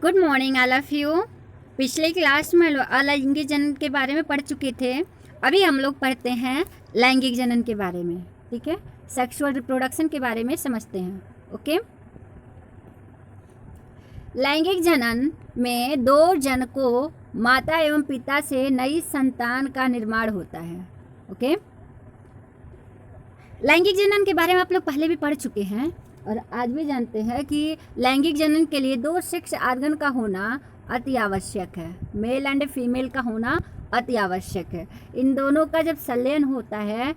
Good morning all of you. पिछले class में अलैंगिक जनन के बारे में पढ़ चुके थे। अभी हम लोग पढ़ते हैं लैंगिक जनन के बारे में। ठीक है, सेक्सुअल रिप्रोडक्शन के बारे में समझते हैं। ओके, लैंगिक जनन में दो जनकों माता एवं पिता से नई संतान का निर्माण होता है। ओके, लैंगिक जनन के बारे में आप लोग पहले भी पढ़ चुके हैं और आज भी जानते हैं कि लैंगिक जनन के लिए दो सेक्स आर्गन का होना अति आवश्यक है। मेल एंड फीमेल का होना अति आवश्यक है। इन दोनों का जब संलयन होता है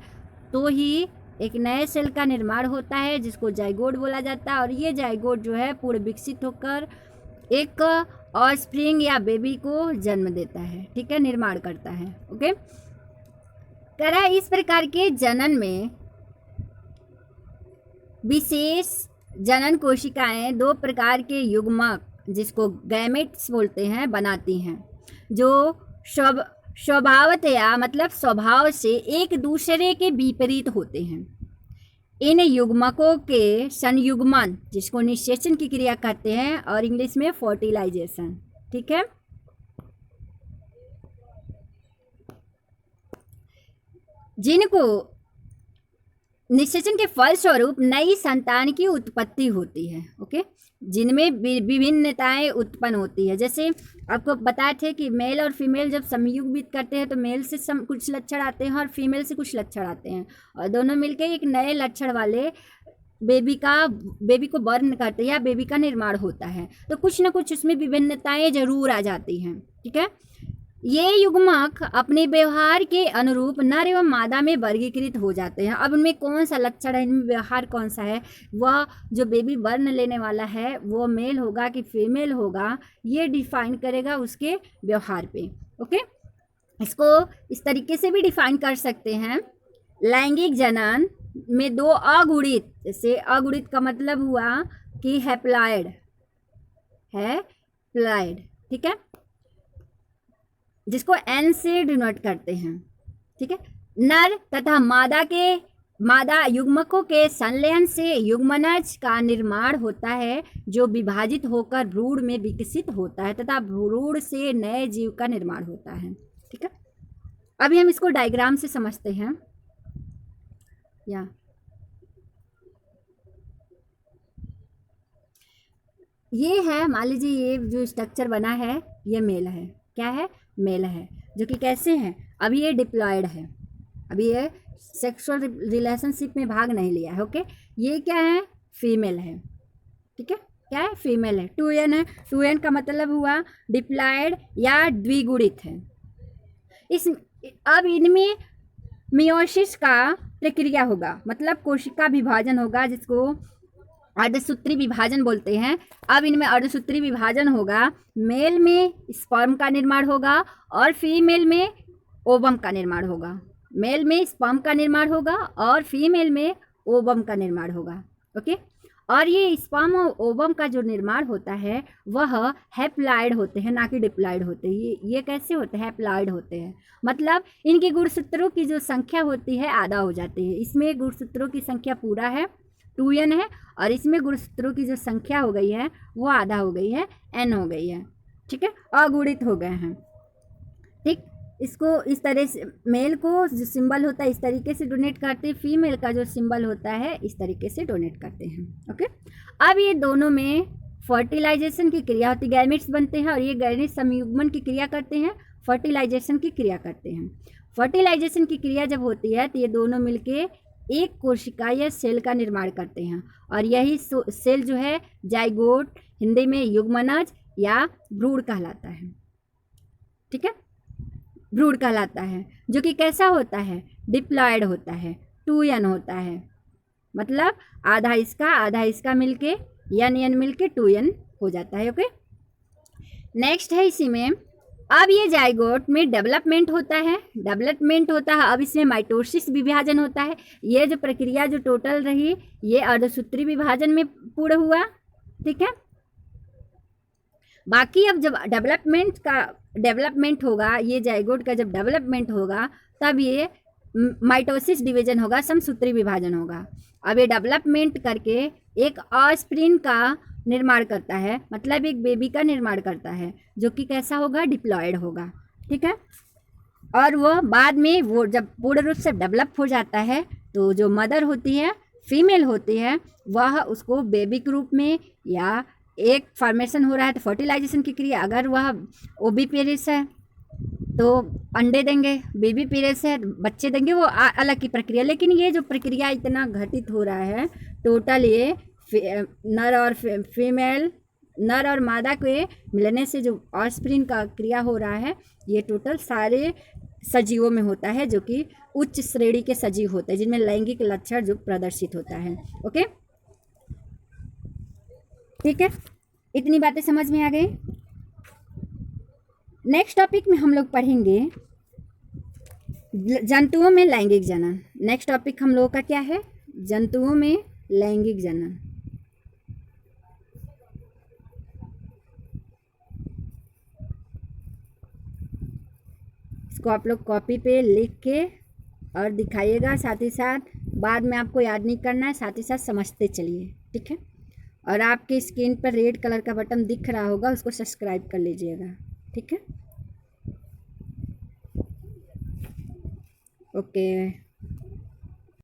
तो ही एक नए सेल का निर्माण होता है जिसको जाइगोट बोला जाता है। और ये जाइगोट जो है पूर्ण विकसित होकर एक ऑफस्प्रिंग या बेबी को जन्म देता है। ठीक है, निर्माण करता है। ओके, कह रहा है इस प्रकार के जनन में विशेष जनन कोशिकाएं दो प्रकार के युग्मक जिसको गैमेट्स बोलते हैं बनाती हैं, जो स्वभावतया मतलब स्वभाव से एक दूसरे के विपरीत होते हैं। इन युग्मकों के संयुग्मन जिसको निषेचन की क्रिया कहते हैं और इंग्लिश में फर्टिलाइजेशन। ठीक है, जिनको निषेचन के फलस्वरूप नई संतान की उत्पत्ति होती है। ओके, जिनमें विभिन्नताएं उत्पन्न होती है। जैसे आपको बताए थे कि मेल और फीमेल जब संयुग्मित करते हैं तो मेल से कुछ लक्षण आते हैं और फीमेल से कुछ लक्षण आते हैं और दोनों मिलकर एक नए लक्षण वाले बेबी को बर्न करते हैं या बेबी का निर्माण होता है। तो कुछ ना कुछ उसमें विभिन्नताएं जरूर आ जाती हैं। ठीक है, ये युग्मक अपने व्यवहार के अनुरूप नर एवं मादा में वर्गीकृत हो जाते हैं। अब उनमें कौन सा लक्षण है, इनमें व्यवहार कौन सा है, वह जो बेबी बर्न लेने वाला है वो मेल होगा कि फीमेल होगा, ये डिफाइन करेगा उसके व्यवहार पे। ओके, इसको इस तरीके से भी डिफाइन कर सकते हैं। लैंगिक जनन में दो अगुणित, जैसे अगुणित का मतलब हुआ कि हैप्लॉइड। ठीक है, जिसको एन से डिनोट करते हैं। ठीक है, नर तथा मादा युग्मकों के संलयन से युग्मनज का निर्माण होता है जो विभाजित होकर भ्रूण में विकसित होता है तथा भ्रूण से नए जीव का निर्माण होता है। ठीक है, अभी हम इसको डायग्राम से समझते हैं। ये है, मान लीजिए ये जो स्ट्रक्चर बना है ये मेल है। क्या है? मेल है, जो कि कैसे हैं, अभी ये डिप्लॉयड है, अभी ये सेक्सुअल रिलेशनशिप में भाग नहीं लिया है। ओके, ये क्या है? फीमेल है। ठीक है, क्या है? फीमेल है। 2n है। 2n का मतलब हुआ डिप्लॉयड या द्विगुणित है। अब इनमें मियोसिस का प्रक्रिया होगा, मतलब कोशिका विभाजन होगा जिसको अर्धसूत्री विभाजन बोलते हैं। अब इनमें अर्धसूत्री विभाजन होगा। मेल में स्पर्म का निर्माण होगा और फीमेल में ओवम का निर्माण होगा। मेल में स्पर्म का निर्माण होगा और फीमेल में ओवम का निर्माण होगा। ओके, और ये स्पर्म और ओवम का जो निर्माण होता है वह हैप्लॉइड होते हैं, ना कि डिप्लॉयड होते हैं। ये कैसे होते हैं? हैप्लॉइड होते हैं, मतलब इनके गुणसूत्रों की जो संख्या होती है आधा हो जाती है। इसमें गुणसूत्रों की संख्या पूरा है 2n है और इसमें गुणसूत्रों की जो संख्या हो गई है वो आधा हो गई है, n हो गई है। ठीक है, अगुणित हो गए हैं। ठीक, इसको इस तरह से मेल को जो सिंबल होता है इस तरीके से डोनेट करते हैं, फीमेल का जो सिंबल होता है इस तरीके से डोनेट करते हैं। ओके, अब ये दोनों में फर्टिलाइजेशन की क्रिया होती है, गैमेट्स बनते हैं और ये गैमेट्स संयुग्मन की क्रिया करते हैं, फर्टिलाइजेशन की क्रिया करते हैं। फर्टिलाइजेशन की क्रिया जब होती है तो ये दोनों मिलके एक कोशिका या सेल का निर्माण करते हैं और यही सेल जो है जाइगोट, हिंदी में युग्मनज या भ्रूण कहलाता है। ठीक है, भ्रूण कहलाता है, जो कि कैसा होता है? डिप्लॉयड होता है, 2n होता है, मतलब आधा इसका मिलके n मिलके 2n हो जाता है। ओके, नेक्स्ट है इसी में अब ये जाइगोट में डेवलपमेंट होता है। अब इसमें माइटोसिस विभाजन होता है। ये जो प्रक्रिया जो टोटल रही ये अर्धसूत्री विभाजन में पूर्ण हुआ। ठीक है, बाकी अब जब डेवलपमेंट होगा, ये जाइगोट का जब डेवलपमेंट होगा तब ये माइटोसिस डिवीजन होगा, समसूत्री विभाजन होगा। अब ये डेवलपमेंट करके एक ऑफस्प्रिंग का निर्माण करता है, मतलब एक बेबी का निर्माण करता है, जो कि कैसा होगा, डिप्लॉयड होगा, ठीक है। और वो बाद में वो जब पूर्ण रूप से डेवलप हो जाता है तो जो मदर होती है, फीमेल होती है, वह उसको बेबी के रूप में, या एक फॉर्मेशन हो रहा है तो फर्टिलाइजेशन की क्रिया, अगर वह ओबीपेरिस है तो अंडे देंगे, बेबी पेरिस है बच्चे देंगे, वो अलग की प्रक्रिया। लेकिन ये जो प्रक्रिया इतना घटित हो रहा है, टोटल ये नर और फीमेल, नर और मादा के मिलने से जो ऑफस्प्रिंग का क्रिया हो रहा है, ये टोटल सारे सजीवों में होता है, जो कि उच्च श्रेणी के सजीव होते हैं, जिनमें लैंगिक लक्षण जो प्रदर्शित होता है। ओके, ठीक है, इतनी बातें समझ में आ गई। नेक्स्ट टॉपिक में हम लोग पढ़ेंगे जंतुओं में लैंगिक जनन। नेक्स्ट टॉपिक हम लोगों का क्या है, जंतुओं में लैंगिक जनन। इसको आप लोग कॉपी पे लिख के और दिखाइएगा, साथ ही साथ बाद में आपको याद नहीं करना है, साथ ही साथ समझते चलिए, ठीक है। और आपकी स्क्रीन पर रेड कलर का बटन दिख रहा होगा, उसको सब्सक्राइब कर लीजिएगा, ठीक है। ओके।